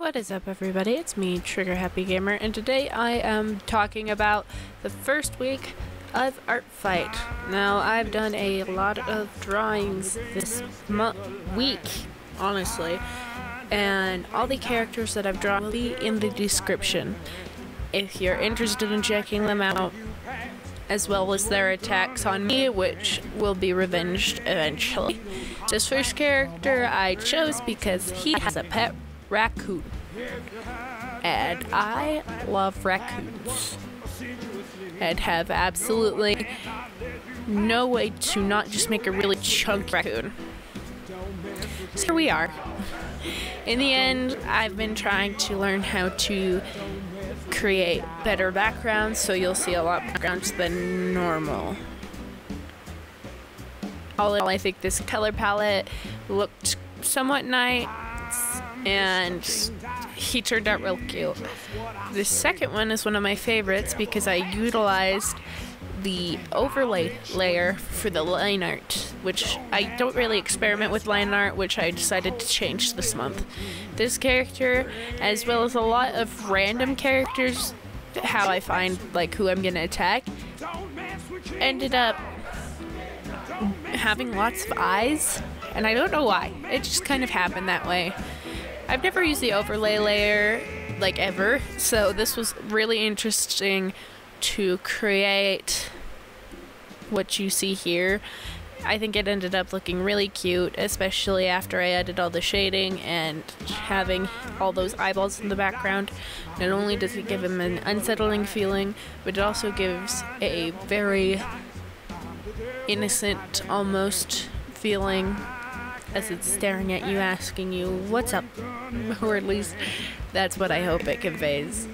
What is up, everybody? It's me, Trigger Happy Gamer, and today I am talking about the first week of Art Fight. Now, I've done a lot of drawings this week, honestly, and all the characters that I've drawn will be in the description if you're interested in checking them out, as well as their attacks on me, which will be revenged eventually. This first character I chose because he has a pet raccoon, and I love raccoons and have absolutely no way to not just make a really chunky raccoon. So here we are. In the end, I've been trying to learn how to create better backgrounds, so you'll see a lot more backgrounds than normal. All in all, I think this color palette looked somewhat nice, and he turned out real cute. The second one is one of my favorites because I utilized the overlay layer for the line art, which I don't really experiment with line art, which I decided to change this month. This character, as well as a lot of random characters, how I find like who I'm gonna attack, ended up having lots of eyes, and I don't know why. It just kind of happened that way. I've never used the overlay layer like ever, so this was really interesting to create what you see here. I think it ended up looking really cute, especially after I added all the shading and having all those eyeballs in the background. Not only does it give him an unsettling feeling, but it also gives a very innocent, almost feeling as it's staring at you, asking you, what's up? Or at least that's what I hope it conveys.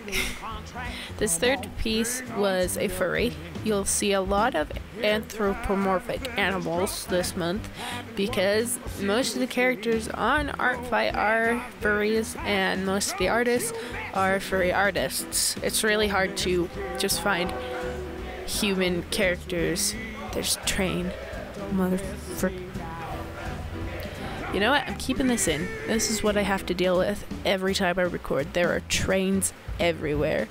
This third piece was a furry. You'll see a lot of anthropomorphic animals this month because most of the characters on Art Fight are furries and most of the artists are furry artists. It's really hard to just find human characters. There's train, motherfucker. You know what? I'm keeping this in. This is what I have to deal with every time I record. There are trains everywhere.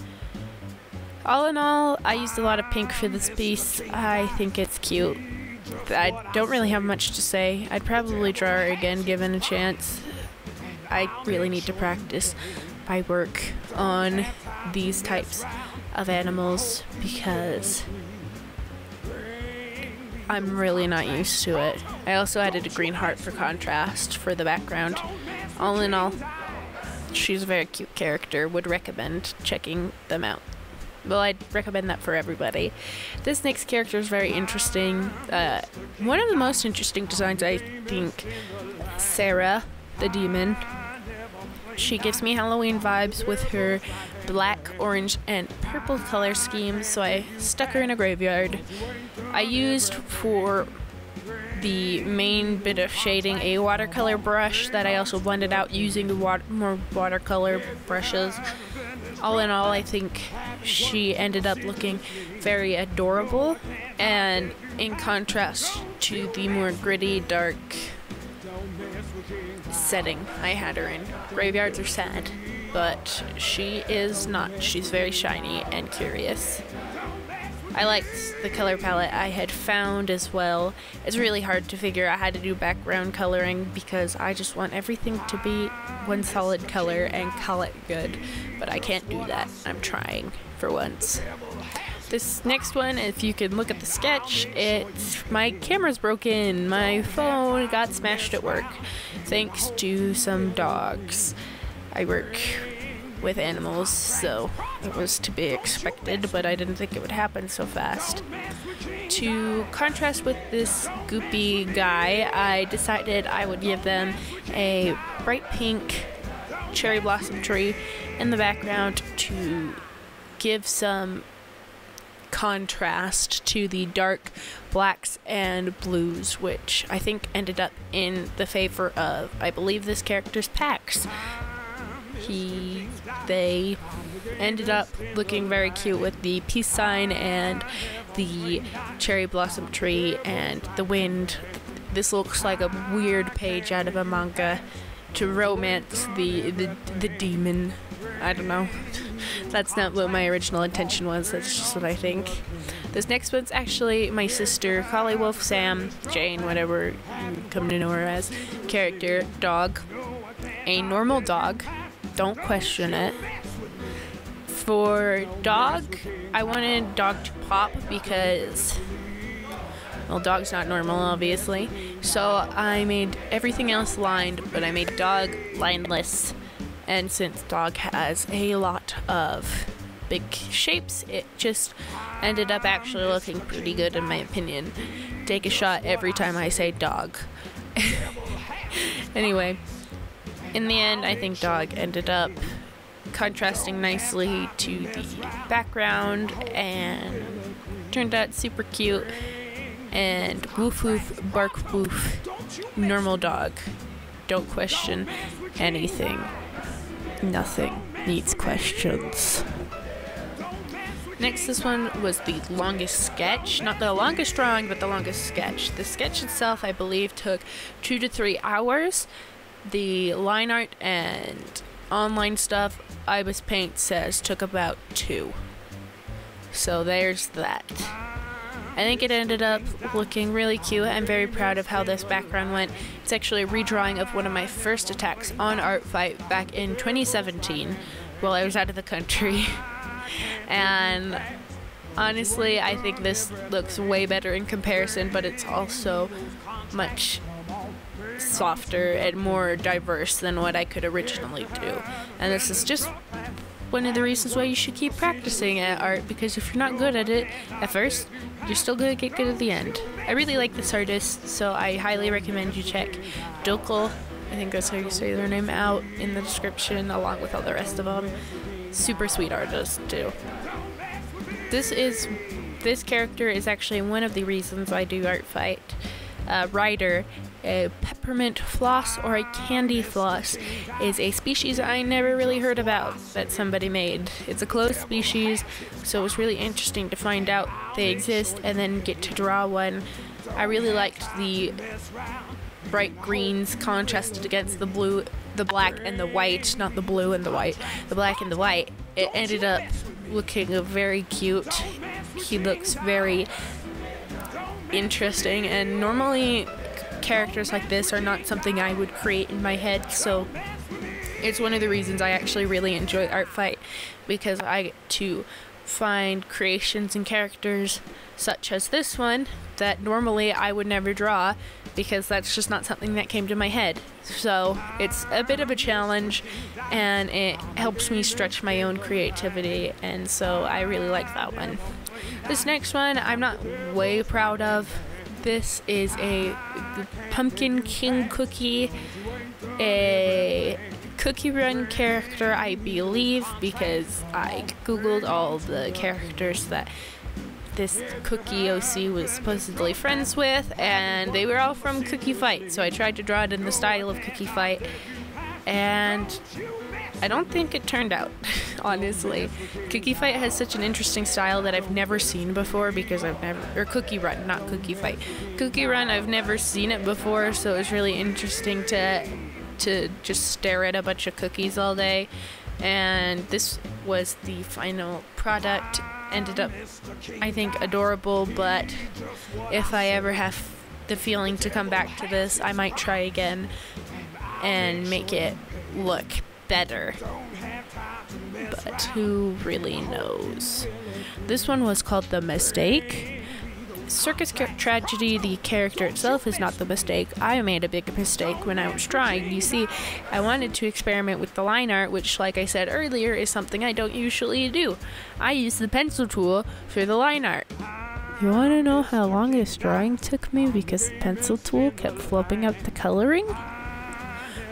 All in all, I used a lot of pink for this piece. I think it's cute. I don't really have much to say. I'd probably draw her again given a chance. I really need to practice my work on these types of animals because I'm really not used to it. I also added a green heart for contrast for the background. All in all, she's a very cute character. Would recommend checking them out. Well, I'd recommend that for everybody. This next character is very interesting. One of the most interesting designs, I think, Sarah, the demon. She gives me Halloween vibes with her black, orange, and purple color scheme, so I stuck her in a graveyard. I used for the main bit of shading a watercolor brush that I also blended out using more watercolor brushes. All in all, I think she ended up looking very adorable, and in contrast to the more gritty, dark setting I had her in. Graveyards are sad, but she is not. She's very shiny and curious. I liked the color palette I had found as well. It's really hard to figure out how to do background coloring because I just want everything to be one solid color and call it good, but I can't do that. I'm trying for once. This next one, if you can look at the sketch, my camera's broken. My phone got smashed at work thanks to some dogs. I work with animals, so it was to be expected, but I didn't think it would happen so fast. To contrast with this goopy guy, I decided I would give them a bright pink cherry blossom tree in the background to give some contrast to the dark blacks and blues, which I think ended up in the favor of, I believe, this character's Pax. They ended up looking very cute with the peace sign and the cherry blossom tree and the wind. This looks like a weird page out of a manga, romance the demon. I don't know. That's not what my original intention was. That's just what I think. This next one's actually my sister, Collie Wolf Sam, Jane, whatever you come to know her as, character, dog. A normal dog. Don't question it. For dog, I wanted dog to pop because, well, dog's not normal, obviously. So I made everything else lined, but I made dog lineless. And since dog has a lot of big shapes, it just ended up actually looking pretty good in my opinion. Take a shot every time I say dog. Anyway, in the end, I think dog ended up contrasting nicely to the background and turned out super cute. And woof woof, bark woof, normal dog. Don't question anything. Nothing needs questions. Next, this one was the longest sketch. Not the longest drawing, but the longest sketch. The sketch itself, I believe, took 2 to 3 hours. The line art and online stuff, Ibis Paint says, took about 2. So there's that. I think it ended up looking really cute. I'm very proud of how this background went. It's actually a redrawing of one of my first attacks on Art Fight back in 2017 while I was out of the country. And honestly, I think this looks way better in comparison, but it's also much softer and more diverse than what I could originally do. And this is just one of the reasons why you should keep practicing at art, because if you're not good at it at first, you're still going to get good at the end. I really like this artist, so I highly recommend you check Dokel, I think that's how you say their name, out in the description along with all the rest of them. Super sweet artist too. This character is actually one of the reasons I do Art Fight. Ryder, a peppermint floss or a candy floss, is a species I never really heard about that somebody made. It's a closed species, so it was really interesting to find out they exist and then get to draw one. I really liked the bright greens contrasted against the blue, the black and the white, not the blue and the white, the black and the white. It ended up looking very cute. He looks very interesting, and normally characters like this are not something I would create in my head, so it's one of the reasons I actually really enjoy Art Fight, because I get to find creations and characters such as this one that normally I would never draw, because that's just not something that came to my head. So it's a bit of a challenge, and it helps me stretch my own creativity, and so I really like that one. This next one I'm not way proud of. This is a Pumpkin King cookie, a Cookie Run character, I believe, because I googled all the characters that this Cookie OC was supposedly friends with, and they were all from Cookie Fight, so I tried to draw it in the style of Cookie Fight, and I don't think it turned out, honestly. Cookie Fight has such an interesting style that I've never seen before, because or Cookie Run, not Cookie Fight. Cookie Run, I've never seen it before, so it was really interesting to just stare at a bunch of cookies all day. And this was the final product. Ended up, I think, adorable, but if I ever have the feeling to come back to this, I might try again and make it look better, but who really knows. This one was called The Mistake. Circus Tragedy, the character itself, is not the mistake. I made a big mistake when I was drawing. You see, I wanted to experiment with the line art, which, like I said earlier, is something I don't usually do. I use the pencil tool for the line art. You want to know how long this drawing took me because the pencil tool kept flipping up the coloring?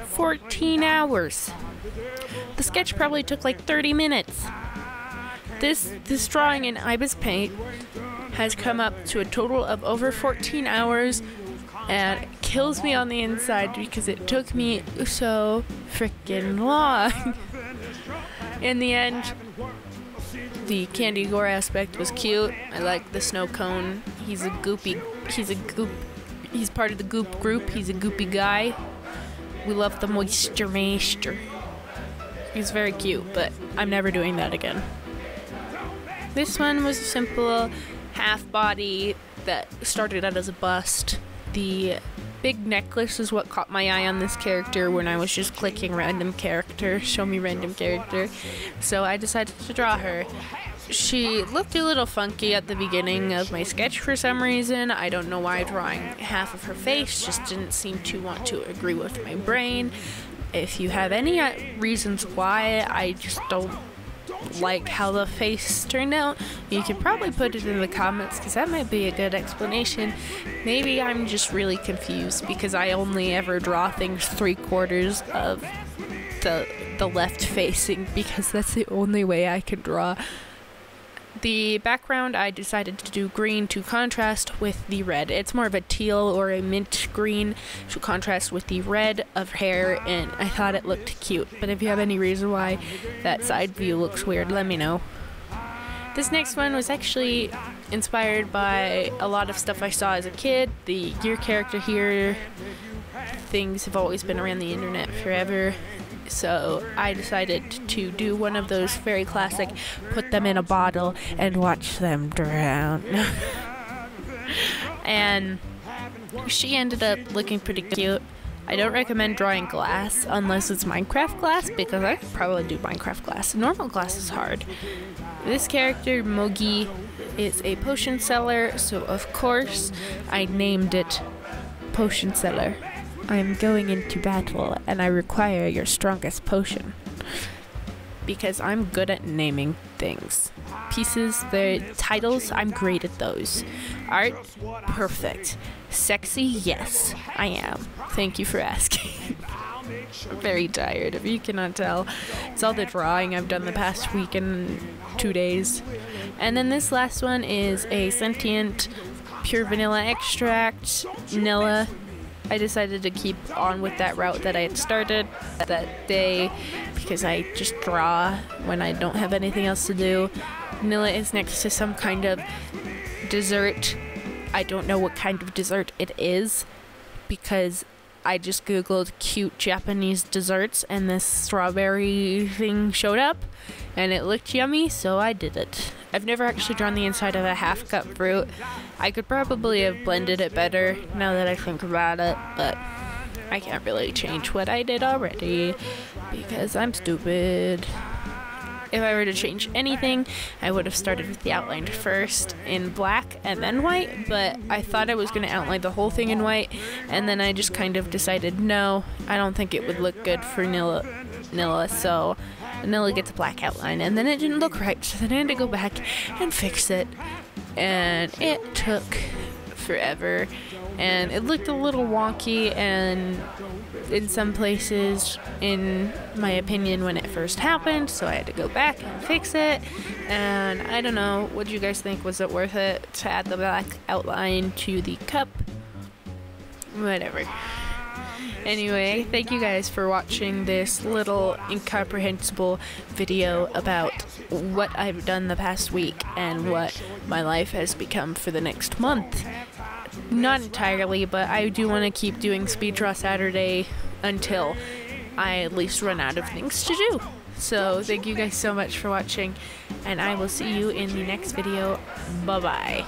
14 hours. The sketch probably took like 30 minutes. This drawing in Ibis Paint has come up to a total of over 14 hours, and it kills me on the inside because it took me so freaking long. In the end, the candy gore aspect was cute. I like the snow cone. He's part of the goop group. He's a goopy guy. We love the moisture master. He's very cute, but I'm never doing that again. This one was a simple half body that started out as a bust. The big necklace is what caught my eye on this character when I was just clicking random character, show me random character. So I decided to draw her. She looked a little funky at the beginning of my sketch for some reason. I don't know why drawing half of her face just didn't seem to want to agree with my brain. If you have any reasons why I just don't like how the face turned out, you could probably put it in the comments, because that might be a good explanation. Maybe I'm just really confused because I only ever draw things 3/4 of the left facing, because that's the only way I can draw. The background, I decided to do green to contrast with the red. It's more of a teal or a mint green to contrast with the red of hair, and I thought it looked cute. But if you have any reason why that side view looks weird, let me know. This next one was actually inspired by a lot of stuff I saw as a kid. The gear character here, things have always been around the internet forever. So I decided to do one of those very classic, put them in a bottle and watch them drown. And she ended up looking pretty cute. I don't recommend drawing glass unless it's Minecraft glass, because I could probably do Minecraft glass. Normal glass is hard. This character, Mogi, is a potion seller, so of course I named it Potion Seller. I'm going into battle and I require your strongest potion. Because I'm good at naming things. Pieces, the titles, I'm great at those. Art, perfect. Sexy, yes, I am. Thank you for asking. I'm very tired, if you cannot tell. It's all the drawing I've done the past week and 2 days. And then this last one is a sentient pure vanilla extract, vanilla. I decided to keep on with that route that I had started that day because I just draw when I don't have anything else to do. Vanilla is next to some kind of dessert. I don't know what kind of dessert it is because I just googled cute Japanese desserts and this strawberry thing showed up and it looked yummy, so I did it. I've never actually drawn the inside of a half-cut fruit. I could probably have blended it better now that I think about it, but I can't really change what I did already because I'm stupid. If I were to change anything, I would have started with the outline first in black and then white, but I thought I was going to outline the whole thing in white, and then I just kind of decided, no, I don't think it would look good for Nilla, so Nilla gets a black outline, and then it didn't look right, so then I had to go back and fix it, and it took forever, and it looked a little wonky, and in some places, in my opinion, when it first happened, so I had to go back and fix it, and I don't know, what do you guys think? Was it worth it to add the black outline to the cup? Whatever. Anyway, thank you guys for watching this little incomprehensible video about what I've done the past week and what my life has become for the next month. Not entirely, but I do want to keep doing Speed Draw Saturday until I at least run out of things to do. So thank you guys so much for watching, and I will see you in the next video. Bye-bye.